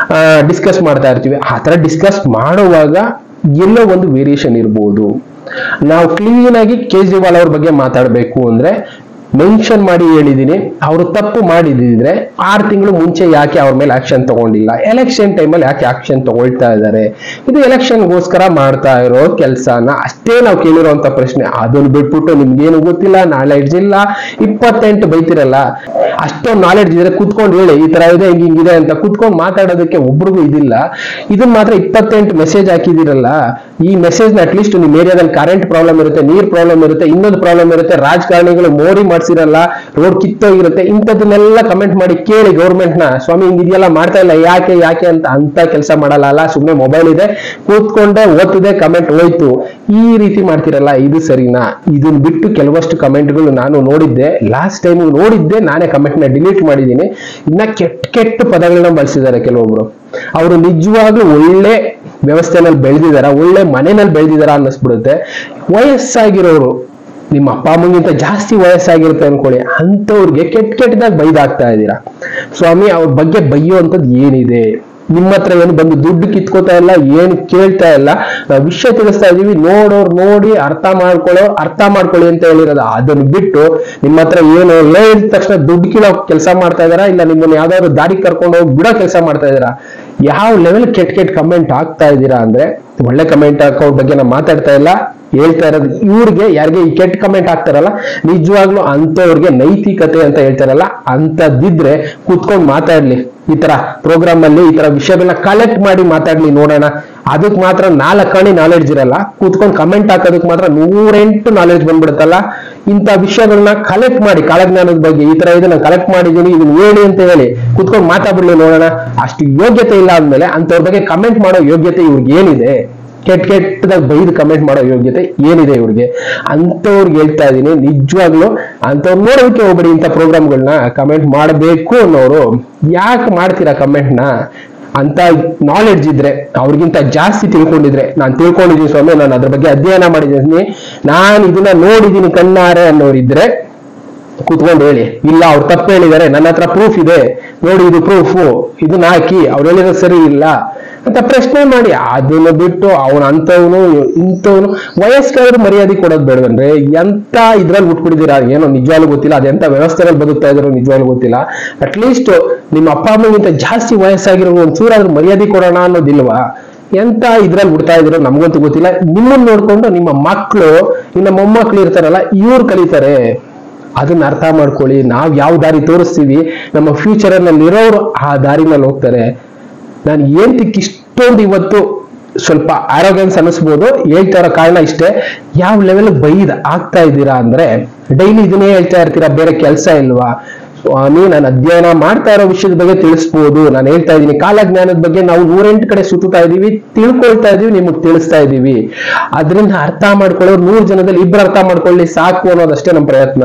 ಡಿಸ್ಕಸ್ ಮಾಡ್ತಾ ಇರ್ತೀವಿ. ಆ ತರ ಡಿಸ್ಕಸ್ ಮಾಡುವಾಗ ಎಲ್ಲೋ ಒಂದು ವೇರಿಯೇಷನ್ ಇರ್ಬೋದು. ನಾವು ಕ್ಲೀನ್ ಆಗಿ ಕೇಜ್ರಿವಾಲ್ ಅವ್ರ ಬಗ್ಗೆ ಮಾತಾಡ್ಬೇಕು ಅಂದ್ರೆ ಮೆನ್ಷನ್ ಮಾಡಿ ಹೇಳಿದೀನಿ. ಅವರು ತಪ್ಪು ಮಾಡಿದ್ರೆ 6 ತಿಂಗಳು ಮುಂಚೆ ಯಾಕೆ ಅವ್ರ ಮೇಲೆ ಆಕ್ಷನ್ ತಗೊಂಡಿಲ್ಲ, ಎಲೆಕ್ಷನ್ ಟೈಮಲ್ಲಿ ಯಾಕೆ ಆಕ್ಷನ್ ತಗೊಳ್ತಾ ಇದ್ದಾರೆ? ಇದು ಎಲೆಕ್ಷನ್ಗೋಸ್ಕರ ಮಾಡ್ತಾ ಇರೋ ಕೆಲಸನ ಅಷ್ಟೇ ನಾವು ಕೇಳಿರುವಂತ ಪ್ರಶ್ನೆ. ಅದನ್ನು ಬಿಟ್ಬಿಟ್ಟು ನಿಮ್ಗೇನು ಗೊತ್ತಿಲ್ಲ, ನಾಲೆಡ್ಜ್ ಇಲ್ಲ, 28 ಬೈತಿರಲ್ಲ. ಅಷ್ಟೊಂದು ನಾಲೆಡ್ಜ್ ಇದ್ರೆ ಕುತ್ಕೊಂಡು ಹೇಳಿ, ಈ ತರ ಇದೆ, ಹಿಂಗಿದೆ ಅಂತ ಕುತ್ಕೊಂಡು ಮಾತಾಡೋದಕ್ಕೆ ಒಬ್ರಿಗೂ ಇದಿಲ್ಲ. ಇದನ್ನ ಮಾತ್ರ 28 ಮೆಸೇಜ್ ಹಾಕಿದಿರಲ್ಲ. ಈ ಮೆಸೇಜ್ ನ ಅಟ್ಲೀಸ್ಟ್ ನಿಮ್ ಏರಿಯಾದಲ್ಲಿ ಕರೆಂಟ್ ಪ್ರಾಬ್ಲಮ್ ಇರುತ್ತೆ, ನೀರ್ ಪ್ರಾಬ್ಲಮ್ ಇರುತ್ತೆ, ಇನ್ನೊಂದು ಪ್ರಾಬ್ಲಮ್ ಇರುತ್ತೆ, ರಾಜಕಾರಣಿಗಳು ಮೋಡಿ ಮಾಡ್ಸಿರಲ್ಲ, ರೋಡ್ ಕಿತ್ತೋಗಿರುತ್ತೆ, ಇಂಥದನ್ನೆಲ್ಲ ಕಮೆಂಟ್ ಮಾಡಿ ಕೇಳಿ ಗೌರ್ಮೆಂಟ್ ನ. ಸ್ವಾಮಿ ಹಿಂಗಿದೆಯಲ್ಲ ಮಾಡ್ತಾ ಇಲ್ಲ, ಯಾಕೆ ಅಂತ ಕೆಲಸ ಮಾಡಲ್ಲ ಅಲ್ಲ. ಸುಮ್ನೆ ಮೊಬೈಲ್ ಇದೆ, ಕೂತ್ಕೊಂಡೆ ಓದ್ತಿದೆ, ಕಮೆಂಟ್ ಹೋಯ್ತು, ಈ ರೀತಿ ಮಾಡ್ತಿರಲ್ಲ, ಇದು ಸರಿನಾ? ಇದನ್ನ ಬಿಟ್ಟು ಕೆಲವಷ್ಟು ಕಮೆಂಟ್ಗಳು ನಾನು ನೋಡಿದ್ದೆ, ಲಾಸ್ಟ್ ಟೈಮ್ ನೋಡಿದ್ದೆ, ನಾನೇ ಕಮೆಂಟ್ ನ ಡಿಲೀಟ್ ಮಾಡಿದ್ದೀನಿ. ಇನ್ನ ಕೆಟ್ಟ ಪದಗಳನ್ನ ಬಳಸಿದ್ದಾರೆ ಕೆಲವೊಬ್ರು. ಅವರು ನಿಜವಾಗ್ಲೂ ಒಳ್ಳೆ ವ್ಯವಸ್ಥೆನಲ್ಲಿ ಬೆಳೆದಿದಾರ, ಒಳ್ಳೆ ಮನೆಯಲ್ಲಿ ಬೆಳೆದಿದಾರ ಅನ್ನಿಸ್ಬಿಡುತ್ತೆ. ವಯಸ್ಸಾಗಿರೋರು, ನಿಮ್ಮ ಅಪ್ಪ ಅಮ್ಮಗಿಂತ ಜಾಸ್ತಿ ವಯಸ್ಸಾಗಿರುತ್ತೆ ಅನ್ಕೊಳ್ಳಿ, ಅಂತವ್ರಿಗೆ ಕೆಟ್ಟದಾಗ ಬೈದಾಗ್ತಾ ಇದ್ದೀರಾ. ಸ್ವಾಮಿ, ಅವ್ರ ಬಗ್ಗೆ ಬೈಯುವಂಥದ್ದು ಏನಿದೆ? ನಿಮ್ಮ ಹತ್ರ ಏನು ಬಂದು ದುಡ್ಡು ಕಿತ್ಕೋತಾ ಇಲ್ಲ, ಏನು ಕೇಳ್ತಾ ಇಲ್ಲ, ನಾವು ವಿಷಯ ತಿಳಿಸ್ತಾ ಇದೀವಿ. ನೋಡೋರು ನೋಡಿ ಅರ್ಥ ಮಾಡ್ಕೊಳ್ಳಿ ಅಂತ ಹೇಳಿರೋದು. ಅದನ್ನು ಬಿಟ್ಟು ನಿಮ್ಮ ಹತ್ರ ಏನು ಹೇಳಿದ ತಕ್ಷಣ ದುಡ್ಡು ಕೀಳೋ ಕೆಲಸ ಮಾಡ್ತಾ ಇದಾರಾ, ಇಲ್ಲ ನಿಮ್ಮನ್ನ ಯಾವ್ದಾದ್ರು ದಾರಿ ಕರ್ಕೊಂಡು ಹೋಗಿ ಬಿಡೋ ಕೆಲಸ ಮಾಡ್ತಾ ಇದಾರಾ? ಯಾವ ಲೆವೆಲ್ ಕೆಟ್ಟ ಕಮೆಂಟ್ ಹಾಕ್ತಾ ಇದ್ದೀರಾ ಅಂದ್ರೆ, ಒಳ್ಳೆ ಕಮೆಂಟ್ ಹಾಕೋರ್ ಬಗ್ಗೆ ನಾವು ಮಾತಾಡ್ತಾ ಇಲ್ಲ. ಹೇಳ್ತಾ ಇರೋದು. ಇವ್ರಿಗೆ ಯಾರಿಗೆ ಈ ಕೆಟ್ಟ ಕಮೆಂಟ್ ಹಾಕ್ತಾರಲ್ಲ, ನಿಜವಾಗ್ಲೂ ಅಂತವ್ರಿಗೆ ನೈತಿಕತೆ ಅಂತ ಹೇಳ್ತಾರಲ್ಲ ಅಂತದಿದ್ರೆ ಕೂತ್ಕೊಂಡು ಮಾತಾಡ್ಲಿ. ಈ ತರ ಪ್ರೋಗ್ರಾಮ್ ಅಲ್ಲಿ ಈ ತರ ವಿಷಯಗಳನ್ನ ಕಲೆಕ್ಟ್ ಮಾಡಿ ಮಾತಾಡ್ಲಿ, ನೋಡೋಣ. ಅದಕ್ ಮಾತ್ರ 4 ಅಣಿ ನಾಲೆಡ್ಜ್ ಇರಲ್ಲ, ಕೂತ್ಕೊಂಡು ಕಮೆಂಟ್ ಹಾಕೋದಕ್ ಮಾತ್ರ 108 ನಾಲೆಡ್ಜ್ ಬಂದ್ಬಿಡುತ್ತಲ್ಲ. ಇಂಥ ವಿಷಯಗಳನ್ನ ಕಲೆಕ್ಟ್ ಮಾಡಿ, ಕಾಲಜ್ಞಾನದ ಬಗ್ಗೆ ಈ ತರ ಇದನ್ನ ಕಲೆಕ್ಟ್ ಮಾಡಿದೀನಿ, ಇದನ್ನ ಹೇಳಿ ಅಂತ ಹೇಳಿ ಕೂತ್ಕೊಂಡು ಮಾತಾಡ್ಬಿಡ್ಲಿ, ನೋಡೋಣ. ಅಷ್ಟು ಯೋಗ್ಯತೆ ಇಲ್ಲ ಅಂದ್ಮೇಲೆ ಅಂತವ್ರ ಬಗ್ಗೆ ಕಮೆಂಟ್ ಮಾಡೋ ಯೋಗ್ಯತೆ ಇವ್ರಿಗೆ ಏನಿದೆ? ಕೆಟ್ಟದಾಗ ಬೈದು ಕಮೆಂಟ್ ಮಾಡೋ ಯೋಗ್ಯತೆ ಏನಿದೆ ಇವ್ರಿಗೆ? ಅಂತವ್ರಿಗೆ ಹೇಳ್ತಾ ಇದೀನಿ, ನಿಜವಾಗ್ಲು ಅಂತವ್ರು ನೋಡೋದಕ್ಕೆ ಹೋಗ್ಬೇಡಿ. ಇಂಥ ಪ್ರೋಗ್ರಾಮ್ಗಳನ್ನ ಕಮೆಂಟ್ ಮಾಡಬೇಕು ಅನ್ನೋರು ಯಾಕೆ ಮಾಡ್ತೀರಾ ಕಮೆಂಟ್ನ? ಅಂತ ನಾಲೆಡ್ಜ್ ಇದ್ರೆ, ಅವ್ರಿಗಿಂತ ಜಾಸ್ತಿ ತಿಳ್ಕೊಂಡಿದ್ರೆ, ನಾನು ತಿಳ್ಕೊಂಡಿದ್ದೀನಿ ಸ್ವಾಮಿ, ನಾನು ಅದ್ರ ಬಗ್ಗೆ ಅಧ್ಯಯನ ಮಾಡಿದ್ದೀನಿ, ನಾನು ಇದನ್ನ ನೋಡಿದ್ದೀನಿ ಕಣ್ಣಾರೆ ಅನ್ನೋರಿದ್ರೆ ಕೂತ್ಕೊಂಡು ಹೇಳಿ. ಇಲ್ಲ ಅವ್ರು ತಪ್ಪು ಹೇಳಿದ್ದಾರೆ, ನನ್ನ ಹತ್ರ ಪ್ರೂಫ್ ಇದೆ, ನೋಡಿ ಇದು ಪ್ರೂಫು, ಇದನ್ನ ಹಾಕಿ, ಅವ್ರು ಹೇಳಿರೋದು ಸರಿ ಇಲ್ಲ ಅಂತ ಪ್ರಶ್ನೆ ಮಾಡಿ. ಅದನ್ನ ಬಿಟ್ಟು ಅವನ ಅಂತವನು ಇಂಥವನು ವಯಸ್ಸಾದ್ರೂ ಮರ್ಯಾದೆ ಕೊಡೋದು ಬೇಡವನ್ರಿ. ಎಂತ ಇದ್ರಲ್ಲಿ ಬಿಟ್ಬಿಟ್ಟಿದ್ದೀರಾ ಏನೋ ನಿಜವಾಗ್ಲೂ ಗೊತ್ತಿಲ್ಲ, ಅದೆಂತ ವ್ಯವಸ್ಥೆಯಲ್ಲಿ ಬದುಕ್ತಾ ಇದ್ರು ನಿಜವಾಗ್ಲೂ ಗೊತ್ತಿಲ್ಲ. ಅಟ್ಲೀಸ್ಟ್ ನಿಮ್ಮ ಅಪ್ಪ ಅಮ್ಮಗಿಂತ ಜಾಸ್ತಿ ವಯಸ್ಸಾಗಿರೋ ಒಂಚೂರಾದ್ರೂ ಮರ್ಯಾದೆ ಕೊಡೋಣ ಅನ್ನೋದಿಲ್ವಾ? ಎಂತ ಇದ್ರಲ್ಲಿ ಬಿಡ್ತಾ ಇದ್ರು ನಮ್ಗಂತೂ ಗೊತ್ತಿಲ್ಲ. ನಿಮ್ಮನ್ನ ನೋಡ್ಕೊಂಡು ನಿಮ್ಮ ಮಕ್ಕಳು, ಇನ್ನ ಮೊಮ್ಮಕ್ಳು ಇರ್ತಾರಲ್ಲ, ಇವ್ರು ಕಲಿತಾರೆ. ಅದನ್ನ ಅರ್ಥ ಮಾಡ್ಕೊಳ್ಳಿ. ನಾವ್ ಯಾವ ದಾರಿ ತೋರಿಸ್ತೀವಿ, ನಮ್ಮ ಫ್ಯೂಚರ್ ಅಲ್ಲಿ ಇರೋರು ಆ ದಾರಿನಲ್ಲಿ ಹೋಗ್ತಾರೆ. ನಾನು ಏಂತಕ್ಕೆ ಇಷ್ಟೊಂದು ಇವತ್ತು ಸ್ವಲ್ಪ ಆರೋಗ್ಯನ್ಸ್ ಅನಿಸ್ಬೋದು, ಹೇಳ್ತಾ ಇರೋ ಕಾರಣ ಇಷ್ಟೇ. ಯಾವ ಲೆವೆಲ್ ಬೈದ್ ಆಗ್ತಾ ಇದ್ದೀರಾ ಅಂದ್ರೆ, ಡೈಲಿ ಇದನ್ನೇ ಹೇಳ್ತಾ ಇರ್ತೀರಾ, ಬೇರೆ ಕೆಲಸ ಇಲ್ವಾ ಸ್ವಾಮಿ? ನಾನು ಅಧ್ಯಯನ ಮಾಡ್ತಾ ಇರೋ ವಿಷಯದ ಬಗ್ಗೆ ತಿಳಿಸ್ಬೋದು. ನಾನು ಹೇಳ್ತಾ ಇದ್ದೀನಿ, ಕಾಲಜ್ಞಾನದ ಬಗ್ಗೆ ನಾವು 108 ಕಡೆ ಸುತ್ತಾ ಇದೀವಿ, ತಿಳ್ಕೊಳ್ತಾ ಇದೀವಿ, ನಿಮಗೆ ತಿಳಿಸ್ತಾ ಇದೀವಿ. ಅದರಿಂದ ಅರ್ಥ ಮಾಡ್ಕೊಳ್ಳೋರು 100 ಜನದಲ್ಲಿ 2 ಅರ್ಥ ಮಾಡ್ಕೊಳ್ಳಿ ಸಾಕು ಅನ್ನೋದಷ್ಟೇ ನಮ್ಮ ಪ್ರಯತ್ನ.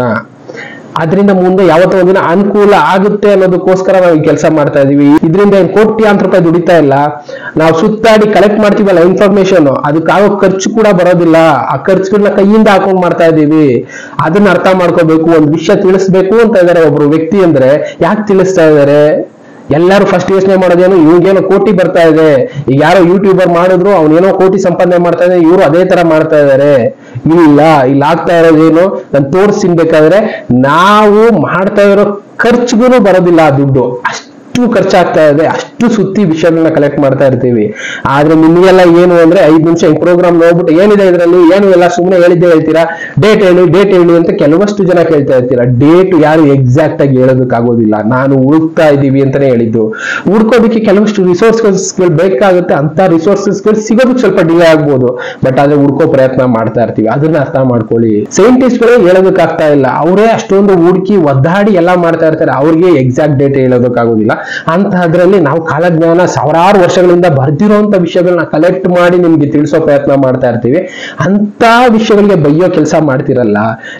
ಅದರಿಂದ ಮುಂದೆ ಯಾವತ್ತೋ ಒಂದಿನ ಅನುಕೂಲ ಆಗುತ್ತೆ ಅನ್ನೋದಕ್ಕೋಸ್ಕರ ನಾವು ಈ ಕೆಲಸ ಮಾಡ್ತಾ ಇದೀವಿ. ಇದರಿಂದ ಕೋಟ್ಯಾಂತರ ರೂಪಾಯಿ ದುಡಿತಾ ಇಲ್ಲ. ನಾವು ಸುತ್ತಾಡಿ ಕಲೆಕ್ಟ್ ಮಾಡ್ತೀವಲ್ಲ ಇನ್ಫಾರ್ಮೇಶನ್, ಅದಕ್ಕಾಗೋ ಖರ್ಚು ಕೂಡ ಬರೋದಿಲ್ಲ. ಆ ಖರ್ಚುಗಳನ್ನ ಕೈಯಿಂದ ಹಾಕೊಂಡ್ ಮಾಡ್ತಾ ಇದೀವಿ. ಅದನ್ನ ಅರ್ಥ ಮಾಡ್ಕೋಬೇಕು. ಒಂದು ವಿಷಯ ತಿಳಿಸ್ಬೇಕು ಅಂತ ಇದಾರೆ ಒಬ್ರು ವ್ಯಕ್ತಿ ಅಂದ್ರೆ, ಯಾಕೆ ತಿಳಿಸ್ತಾ ಇದಾರೆ? ಎಲ್ಲರೂ ಫಸ್ಟ್ ಯೋಚನೆ ಮಾಡೋದೇನು, ಇವ್ಗೇನೋ ಕೋಟಿ ಬರ್ತಾ ಇದೆ, ಈಗ ಯಾರೋ ಯೂಟ್ಯೂಬರ್ ಮಾಡಿದ್ರು ಅವನೇನೋ ಕೋಟಿ ಸಂಪಾದನೆ ಮಾಡ್ತಾ ಇದೆ, ಇವರು ಅದೇ ತರ ಮಾಡ್ತಾ ಇದಾರೆ. ಇಲ್ಲ, ಇಲ್ಲಿ ಆಗ್ತಾ ಇರೋದೇನು ನಾನು ತೋರಿಸ್ತಿನ್ಬೇಕಾದ್ರೆ, ನಾವು ಮಾಡ್ತಾ ಇರೋ ಖರ್ಚಿಗೂ ಬರೋದಿಲ್ಲ ಆ ದುಡ್ಡು. ಅಷ್ಟು ಖರ್ಚಾಗ್ತಾ ಇದೆ, ಅಷ್ಟು ಸುತ್ತಿ ವಿಷಯಗಳನ್ನ ಕಲೆಕ್ಟ್ ಮಾಡ್ತಾ ಇರ್ತೀವಿ. ಆದ್ರೆ ನಿಮಗೆಲ್ಲ ಏನು ಅಂದ್ರೆ 5 ನಿಮಿಷ ಈ ಪ್ರೋಗ್ರಾಮ್ ನೋಡ್ಬಿಟ್ಟು ಏನಿದೆ ಇದರಲ್ಲಿ ಏನು ಎಲ್ಲ ಸುಮ್ಮನೆ ಹೇಳಿದ್ದೆ ಹೇಳ್ತೀರಾ, ಡೇಟ್ ಹೇಳಿ ಅಂತ ಕೆಲವಷ್ಟು ಜನ ಕೇಳ್ತಾ ಇರ್ತೀರಾ. ಡೇಟ್ ಯಾರು ಎಕ್ಸಾಕ್ಟ್ ಆಗಿ ಹೇಳೋದಕ್ಕಾಗೋದಿಲ್ಲ. ನಾನು ಹುಡುಕ್ತಾ ಇದ್ದೀವಿ ಅಂತಾನೆ ಹೇಳಿದ್ದು. ಹುಡ್ಕೋದಕ್ಕೆ ಕೆಲವಷ್ಟು ರಿಸೋರ್ಸ್ಗಳು ಬೇಕಾಗುತ್ತೆ. ಅಂತ ರಿಸೋರ್ಸಸ್ಗಳು ಸಿಗೋದಕ್ಕೆ ಸ್ವಲ್ಪ ಡಿಲೇ ಆಗ್ಬೋದು, ಬಟ್ ಆದ್ರೆ ಹುಡ್ಕೋ ಪ್ರಯತ್ನ ಮಾಡ್ತಾ ಇರ್ತೀವಿ. ಅದನ್ನ ಅರ್ಥ ಮಾಡ್ಕೊಳ್ಳಿ. ಸೈಂಟಿಸ್ಟ್ಗಳು ಹೇಳೋದಕ್ಕಾಗ್ತಾ ಇಲ್ಲ, ಅವರೇ ಅಷ್ಟೊಂದು ಹುಡುಕಿ ಒದ್ದಾಡಿ ಎಲ್ಲ ಮಾಡ್ತಾ ಇರ್ತಾರೆ, ಅವ್ರಿಗೆ ಎಕ್ಸಾಕ್ಟ್ ಡೇಟ್ ಹೇಳೋದಕ್ಕಾಗೋದಿಲ್ಲ. ಅಂತಹದ್ರಲ್ಲಿ ನಾವು ಕಾಲಜ್ಞಾನ ಸಾವಿರಾರು ವರ್ಷಗಳಿಂದ ಬರ್ದಿರೋಂಥ ವಿಷಯಗಳನ್ನ ಕಲೆಕ್ಟ್ ಮಾಡಿ ನಿಮ್ಗೆ ತಿಳಿಸೋ ಪ್ರಯತ್ನ ಮಾಡ್ತಾ ಇರ್ತೀವಿ. ಅಂತ ವಿಷಯಗಳಿಗೆ ಬೈಯೋ ಕೆಲಸ ಮಾಡ್ತಿರಲ್ಲ,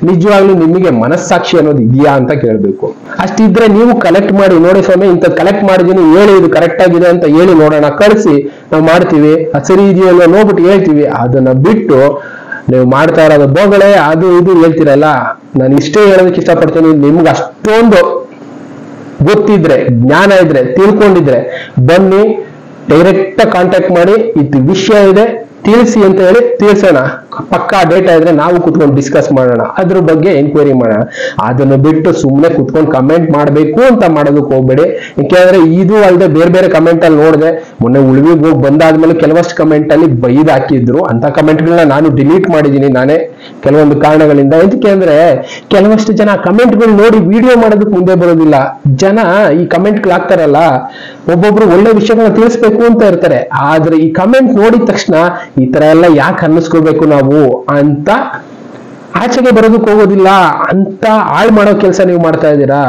ನಿಜವಾಗ್ಲೂ ನಿಮಗೆ ಮನಸ್ಸಾಕ್ಷಿ ಅನ್ನೋದು ಇದೆಯಾ ಅಂತ ಕೇಳ್ಬೇಕು. ಅಷ್ಟಿದ್ರೆ ನೀವು ಕಲೆಕ್ಟ್ ಮಾಡಿ, ನೋಡಿ ಸ್ವಾಮಿ ಇಂಥ ಕಲೆಕ್ಟ್ ಮಾಡಿದೀನಿ, ಹೇಳಿ ಇದು ಕರೆಕ್ಟ್ ಆಗಿದೆ ಅಂತ ಹೇಳಿ ನೋಡೋಣ, ಕಳಿಸಿ, ನಾವು ಮಾಡ್ತೀವಿ. ಅದು ಸರಿ ಇದೆಯೋ ಅಲ್ಲ ನೋಡ್ಬಿಟ್ಟು ಹೇಳ್ತೀವಿ. ಅದನ್ನ ಬಿಟ್ಟು ನೀವು ಮಾಡ್ತಾ ಇರೋದು ಬೋಗಳೆ ಅದು ಇದು ಹೇಳ್ತಿರಲ್ಲ. ನಾನು ಇಷ್ಟೇ ಹೇಳೋದಕ್ಕೆ ಇಷ್ಟಪಡ್ತೀನಿ, ನಿಮ್ಗೆ ಅಷ್ಟೊಂದು ಗೊತ್ತಿದ್ರೆ, ಜ್ಞಾನ ಇದ್ರೆ, ತಿಳ್ಕೊಂಡಿದ್ರೆ ಬನ್ನಿ, ಡೈರೆಕ್ಟ್ ಕಾಂಟ್ಯಾಕ್ಟ್ ಮಾಡಿ, ಇದು ವಿಷಯ ಇದೆ ತಿಳಿಸಿ ಅಂತ ಹೇಳಿ ತಿಳಿಸೋಣ. ಪಕ್ಕಾ ಡೇಟಾ ಇದ್ರೆ ನಾವು ಕುತ್ಕೊಂಡು ಡಿಸ್ಕಸ್ ಮಾಡೋಣ, ಅದ್ರ ಬಗ್ಗೆ ಎನ್ಕ್ವೈರಿ ಮಾಡೋಣ. ಅದನ್ನು ಬಿಟ್ಟು ಸುಮ್ಮನೆ ಕುತ್ಕೊಂಡು ಕಮೆಂಟ್ ಮಾಡಬೇಕು ಅಂತ ಮಾಡೋದಕ್ಕೆ ಹೋಗ್ಬೇಡಿ. ಯಾಕೆಂದ್ರೆ ಇದು ಅಲ್ಲದೆ ಬೇರೆ ಬೇರೆ ಕಮೆಂಟ್ ಅಲ್ಲಿ ನೋಡಿದೆ, ಮೊನ್ನೆ ಉಳಿವಿಗೆ ಹೋಗಿ ಬಂದಾದ್ಮೇಲೆ ಕೆಲವಷ್ಟು ಕಮೆಂಟ್ ಅಲ್ಲಿ ಬೈದ್ ಹಾಕಿದ್ರು. ಅಂತ ಕಮೆಂಟ್ಗಳನ್ನ ನಾನು ಡಿಲೀಟ್ ಮಾಡಿದ್ದೀನಿ ನಾನೇ ಕೆಲವೊಂದು ಕಾರಣಗಳಿಂದ. ಇದಕ್ಕೆ ಅಂದ್ರೆ ಕೆಲವಷ್ಟು ಜನ ಕಮೆಂಟ್ಗಳು ನೋಡಿ ವಿಡಿಯೋ ಮಾಡೋದಕ್ಕೆ ಮುಂದೆ ಬರೋದಿಲ್ಲ. ಜನ ಈ ಕಮೆಂಟ್ಗಳು ಹಾಕ್ತಾರಲ್ಲ, ಒಬ್ಬೊಬ್ರು ಒಳ್ಳೆ ವಿಷಯಗಳನ್ನ ತಿಳಿಸ್ಬೇಕು ಅಂತ ಇರ್ತಾರೆ, ಆದ್ರೆ ಈ ಕಮೆಂಟ್ ನೋಡಿದ ತಕ್ಷಣ ಈ ತರ ಎಲ್ಲ ಯಾಕೆ ಅನ್ನಿಸ್ಕೋಬೇಕು ನಾವು ಅಂತ ಆಚೆಗೆ ಬರೋದಕ್ಕೆ ಹೋಗೋದಿಲ್ಲ. ಅಂತ ಹಾಳು ಮಾಡೋ ಕೆಲಸ ನೀವು ಮಾಡ್ತಾ ಇದ್ದೀರಾ.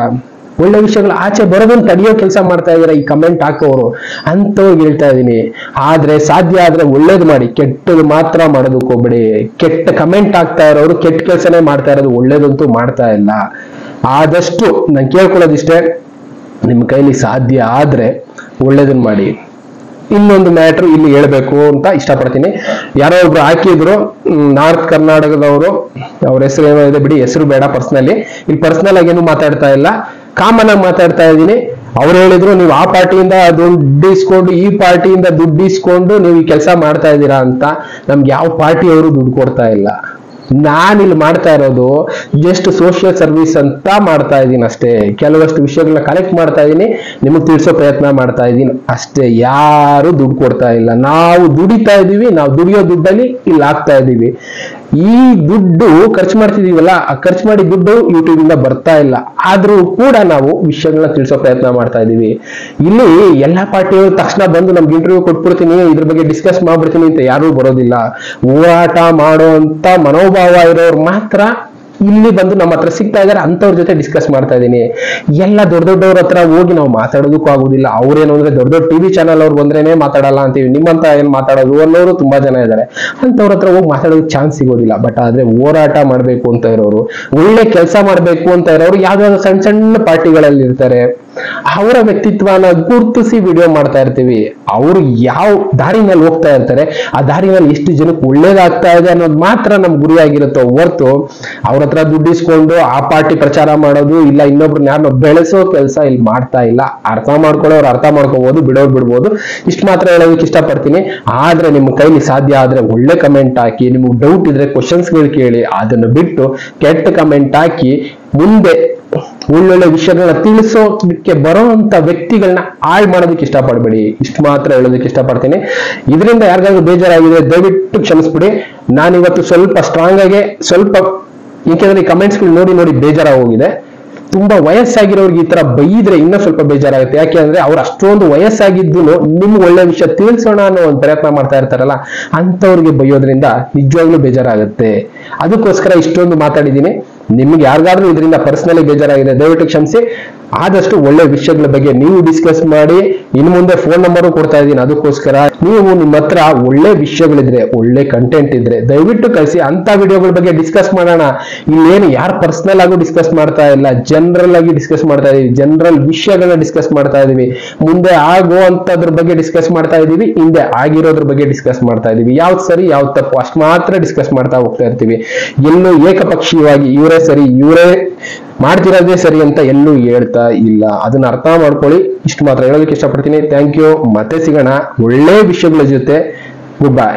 ಒಳ್ಳೆ ವಿಷಯಗಳು ಆಚೆ ಬರೋದನ್ನ ತಡೆಯೋ ಕೆಲಸ ಮಾಡ್ತಾ ಇದ್ದೀರಾ ಈ ಕಮೆಂಟ್ ಹಾಕೋರು. ಅಂತವ್ರಿಗೆ ಹೇಳ್ತಾ ಇದೀನಿ, ಆದ್ರೆ ಸಾಧ್ಯ ಆದ್ರೆ ಒಳ್ಳೇದು ಮಾಡಿ, ಕೆಟ್ಟದು ಮಾತ್ರ ಮಾಡೋದಕ್ಕೆ ಹೋಗ್ಬೇಡಿ. ಕೆಟ್ಟ ಕಮೆಂಟ್ ಹಾಕ್ತಾ ಇರೋರು ಕೆಟ್ಟ ಕೆಲಸನೇ ಮಾಡ್ತಾ ಇರೋದು, ಒಳ್ಳೇದಂತೂ ಮಾಡ್ತಾ ಇಲ್ಲ. ಆದಷ್ಟು ನಾನು ಕೇಳ್ಕೊಳ್ಳೋದಿಷ್ಟೇ, ನಿಮ್ಮ ಕೈಲಿ ಸಾಧ್ಯ ಆದ್ರೆ ಒಳ್ಳೇದನ್ನ ಮಾಡಿ. ಇನ್ನೊಂದು ಮ್ಯಾಟ್ರು ಇಲ್ಲಿ ಹೇಳ್ಬೇಕು ಅಂತ ಇಷ್ಟಪಡ್ತೀನಿ. ಯಾರೋ ಒಬ್ರು ಹಾಕಿದ್ರು, ನಾರ್ತ್ ಕರ್ನಾಟಕದವರು, ಅವ್ರ ಹೆಸರು ಏನೋ ಇದೆ ಬಿಡಿ, ಹೆಸರು ಬೇಡ ಪರ್ಸನಲಿ. ಇಲ್ಲಿ ಪರ್ಸನಲ್ ಆಗಿ ಏನು ಮಾತಾಡ್ತಾ ಇಲ್ಲ, ಕಾಮನ್ ಆಗಿ ಮಾತಾಡ್ತಾ ಇದ್ದೀನಿ. ಅವ್ರು ಹೇಳಿದ್ರು ನೀವು ಆ ಪಾರ್ಟಿಯಿಂದ ದುಡ್ಡು ಇಸ್ಕೊಂಡು ಈ ಪಾರ್ಟಿಯಿಂದ ದುಡ್ಡು ಇಸ್ಕೊಂಡು ನೀವು ಈ ಕೆಲಸ ಮಾಡ್ತಾ ಇದ್ದೀರಾ ಅಂತ. ನಮ್ಗೆ ಯಾವ ಪಾರ್ಟಿಯವರು ದುಡ್ಡು ಕೊಡ್ತಾ ಇಲ್ಲ. ನಾನಿಲ್ಲಿ ಮಾಡ್ತಾ ಇರೋದು ಜಸ್ಟ್ ಸೋಷಿಯಲ್ ಸರ್ವಿಸ್ ಅಂತ ಮಾಡ್ತಾ ಇದ್ದೀನಿ ಅಷ್ಟೇ. ಕೆಲವಷ್ಟು ವಿಷಯಗಳನ್ನ ಕಲೆಕ್ಟ್ ಮಾಡ್ತಾ ಇದ್ದೀನಿ, ನಿಮಗೆ ತಿಳಿಸೋ ಪ್ರಯತ್ನ ಮಾಡ್ತಾ ಇದ್ದೀನಿ ಅಷ್ಟೇ. ಯಾರು ದುಡ್ಡು ಕೊಡ್ತಾ ಇಲ್ಲ, ನಾವು ದುಡಿತಾ ಇದೀವಿ. ನಾವು ದುಡಿಯೋ ದುಡ್ಡಲ್ಲಿ ಇಲ್ಲಿ ಹಾಕ್ತಾ ಇದೀವಿ. ಈ ದುಡ್ಡು ಖರ್ಚು ಮಾಡ್ತಿದೀವಲ್ಲ, ಆ ಖರ್ಚು ಮಾಡಿ ದುಡ್ಡು ಯೂಟ್ಯೂಬ್ ಇಂದ ಬರ್ತಾ ಇಲ್ಲ, ಆದ್ರೂ ಕೂಡ ನಾವು ವಿಷಯಗಳನ್ನ ತಿಳಿಸೋ ಪ್ರಯತ್ನ ಮಾಡ್ತಾ ಇದೀವಿ. ಇಲ್ಲಿ ಎಲ್ಲಾ ಪಾರ್ಟಿಯವರು ತಕ್ಷಣ ಬಂದು ನಮ್ಗೆ ಇಂಟರ್ವ್ಯೂ ಕೊಟ್ಬಿಡ್ತೀನಿ, ಇದ್ರ ಬಗ್ಗೆ ಡಿಸ್ಕಸ್ ಮಾಡ್ಬಿಡ್ತೀನಿ ಅಂತ ಯಾರು ಬರೋದಿಲ್ಲ. ಹೋರಾಟ ಮಾಡುವಂತ ಮನೋಭಾವ ಇರೋರು ಮಾತ್ರ ಇಲ್ಲಿ ಬಂದು ನಮ್ಮ ಹತ್ರ ಸಿಗ್ತಾ ಇದಾರೆ, ಅಂತವ್ರ ಜೊತೆ ಡಿಸ್ಕಸ್ ಮಾಡ್ತಾ ಇದೀನಿ. ಎಲ್ಲ ದೊಡ್ಡವ್ರ ಹತ್ರ ಹೋಗಿ ನಾವು ಮಾತಾಡೋದಕ್ಕೂ ಆಗುದಿಲ್ಲ. ಅವ್ರೇನು ಅಂದ್ರೆ ದೊಡ್ಡ ಟಿವಿ ಚಾನಲ್ ಅವ್ರು ಬಂದ್ರೇನೆ ಮಾತಾಡಲ್ಲ ಅಂತೀವಿ, ನಿಮ್ಮಂತ ಏನ್ ಮಾತಾಡೋದು ಅನ್ನೋರು ತುಂಬಾ ಜನ ಇದ್ದಾರೆ. ಅಂತವ್ರ ಹತ್ರ ಹೋಗಿ ಮಾತಾಡೋದಕ್ಕೆ ಚಾನ್ಸ್ ಸಿಗೋದಿಲ್ಲ. ಬಟ್ ಆದ್ರೆ ಹೋರಾಟ ಮಾಡ್ಬೇಕು ಅಂತ ಇರೋರು, ಒಳ್ಳೆ ಕೆಲಸ ಮಾಡ್ಬೇಕು ಅಂತ ಇರೋರು ಯಾವ್ದಾದ್ರು ಸಣ್ಣ ಸಣ್ಣ ಪಾರ್ಟಿಗಳಲ್ಲಿ ಇರ್ತಾರೆ. ಅವರ ವ್ಯಕ್ತಿತ್ವನ ಗುರುತಿಸಿ ವಿಡಿಯೋ ಮಾಡ್ತಾ ಇರ್ತೀವಿ. ಅವರು ಯಾವ ದಾರಿನಲ್ಲಿ ಹೋಗ್ತಾ ಇರ್ತಾರೆ, ಆ ದಾರಿನಲ್ಲಿ ಎಷ್ಟು ಜನಕ್ಕೆ ಒಳ್ಳೇದಾಗ್ತಾ ಇದೆ ಅನ್ನೋದು ಮಾತ್ರ ನಮ್ ಗುರಿಯಾಗಿರುತ್ತೋ ಹೊರ್ತು ಅವ್ರ ಹತ್ರ ದುಡ್ಡಿಸ್ಕೊಂಡು ಆ ಪಾರ್ಟಿ ಪ್ರಚಾರ ಮಾಡೋದು ಇಲ್ಲ, ಇನ್ನೊಬ್ರನ್ನ ಯಾರನ್ನ ಬೆಳೆಸೋ ಕೆಲಸ ಇಲ್ಲಿ ಮಾಡ್ತಾ ಇಲ್ಲ. ಅರ್ಥ ಮಾಡ್ಕೊಳ್ಳೋರು ಅರ್ಥ ಮಾಡ್ಕೋಬಹುದು, ಬಿಡೋರು ಬಿಡ್ಬೋದು. ಇಷ್ಟು ಮಾತ್ರ ಹೇಳೋದಕ್ಕೆ ಇಷ್ಟಪಡ್ತೀನಿ. ಆದ್ರೆ ನಿಮ್ಮ ಕೈಲಿ ಸಾಧ್ಯ ಆದ್ರೆ ಒಳ್ಳೆ ಕಮೆಂಟ್ ಹಾಕಿ, ನಿಮ್ಗೆ ಡೌಟ್ ಇದ್ರೆ ಕ್ವಶನ್ಸ್ಗಳು ಕೇಳಿ, ಅದನ್ನು ಬಿಟ್ಟು ಕೆಟ್ಟ ಕಮೆಂಟ್ ಹಾಕಿ ಮುಂದೆ ಒಳ್ಳೊಳ್ಳೆ ವಿಷಯಗಳನ್ನ ತಿಳಿಸೋದಕ್ಕೆ ಬರೋಂತ ವ್ಯಕ್ತಿಗಳನ್ನ ಹಾಳು ಮಾಡೋದಕ್ಕೆ ಇಷ್ಟಪಡಬೇಡಿ. ಇಷ್ಟು ಮಾತ್ರ ಹೇಳೋದಕ್ಕೆ ಇಷ್ಟಪಡ್ತೀನಿ. ಇದರಿಂದ ಯಾರಿಗಾದ್ರೂ ಬೇಜಾರಾಗಿದೆ ದಯವಿಟ್ಟು ಕ್ಷಮಿಸ್ಬಿಡಿ. ನಾನಿವತ್ತು ಸ್ವಲ್ಪ ಸ್ಟ್ರಾಂಗ್ ಆಗಿ ಏಕೆಂದ್ರೆ ಈ ಕಮೆಂಟ್ಸ್ಗಳು ನೋಡಿ ಬೇಜಾರಾಗಿ ಹೋಗಿದೆ. ತುಂಬಾ ವಯಸ್ಸಾಗಿರೋರ್ಗೆ ಈ ತರ ಬೈದ್ರೆ ಇನ್ನೂ ಸ್ವಲ್ಪ ಬೇಜಾರಾಗುತ್ತೆ. ಯಾಕೆ ಅಂದ್ರೆ ಅವ್ರು ಅಷ್ಟೊಂದು ವಯಸ್ಸಾಗಿದ್ದು ನಿಮ್ಗೆ ಒಳ್ಳೆ ವಿಷಯ ತಿಳಿಸೋಣ ಅನ್ನೋ ಒಂದು ಪ್ರಯತ್ನ ಮಾಡ್ತಾ ಇರ್ತಾರಲ್ಲ, ಅಂತವ್ರಿಗೆ ಬೈಯೋದ್ರಿಂದ ನಿಜವಾಗ್ಲೂ ಬೇಜಾರಾಗುತ್ತೆ. ಅದಕ್ಕೋಸ್ಕರ ಇಷ್ಟೊಂದು ಮಾತಾಡಿದ್ದೀನಿ. ನಿಮ್ಗೆ ಯಾರಿಗಾದ್ರೂ ಇದರಿಂದ ಪರ್ಸನಲಿ ಬೇಜಾರಾಗಿದೆ ದಯವಿಟ್ಟು ಕ್ಷಮಿಸಿ. ಆದಷ್ಟು ಒಳ್ಳೆ ವಿಷಯಗಳ ಬಗ್ಗೆ ನೀವು ಡಿಸ್ಕಸ್ ಮಾಡಿ. ಇನ್ನು ಮುಂದೆ ಫೋನ್ ನಂಬರು ಕೊಡ್ತಾ ಇದ್ದೀನಿ. ಅದಕ್ಕೋಸ್ಕರ ನೀವು ನಿಮ್ಮ ಹತ್ರ ಒಳ್ಳೆ ವಿಷಯಗಳಿದ್ರೆ, ಒಳ್ಳೆ ಕಂಟೆಂಟ್ ಇದ್ರೆ ದಯವಿಟ್ಟು ಕಳಿಸಿ. ಅಂತ ವಿಡಿಯೋಗಳ ಬಗ್ಗೆ ಡಿಸ್ಕಸ್ ಮಾಡೋಣ. ಇಲ್ಲೇನು ಯಾರು ಪರ್ಸನಲ್ ಆಗೂ ಡಿಸ್ಕಸ್ ಮಾಡ್ತಾ ಇಲ್ಲ, ಜನರಲ್ ಆಗಿ ಡಿಸ್ಕಸ್ ಮಾಡ್ತಾ ಇದೀವಿ. ಜನರಲ್ ವಿಷಯಗಳನ್ನ ಡಿಸ್ಕಸ್ ಮಾಡ್ತಾ ಇದೀವಿ. ಮುಂದೆ ಆಗುವಂತದ್ರ ಬಗ್ಗೆ ಡಿಸ್ಕಸ್ ಮಾಡ್ತಾ ಇದೀವಿ, ಹಿಂದೆ ಆಗಿರೋದ್ರ ಬಗ್ಗೆ ಡಿಸ್ಕಸ್ ಮಾಡ್ತಾ ಇದೀವಿ. ಯಾವ್ದು ಸರಿ ಯಾವ್ದು ತಪ್ಪು ಅಷ್ಟು ಮಾತ್ರ ಡಿಸ್ಕಸ್ ಮಾಡ್ತಾ ಹೋಗ್ತಾ ಇರ್ತೀವಿ. ಎಲ್ಲೂ ಏಕಪಕ್ಷೀಯವಾಗಿ ಇವರೇ ಸರಿ ಇವರೇ ಮಾಡ್ತಿರೋದೇ ಸರಿ ಅಂತ ಎಲ್ಲೂ ಹೇಳ್ತಾ ಇಲ್ಲ. ಅದನ್ನ ಅರ್ಥ ಮಾಡ್ಕೊಳ್ಳಿ. ಇಷ್ಟು ಮಾತ್ರ ಹೇಳೋದಕ್ಕೆ ಇಷ್ಟಪಡ್ತೀನಿ. Thank you. ಮತ್ತೆ ಸಿಗೋಣ ಒಳ್ಳೆ ವಿಷಯಗಳ ಜೊತೆ. Good by.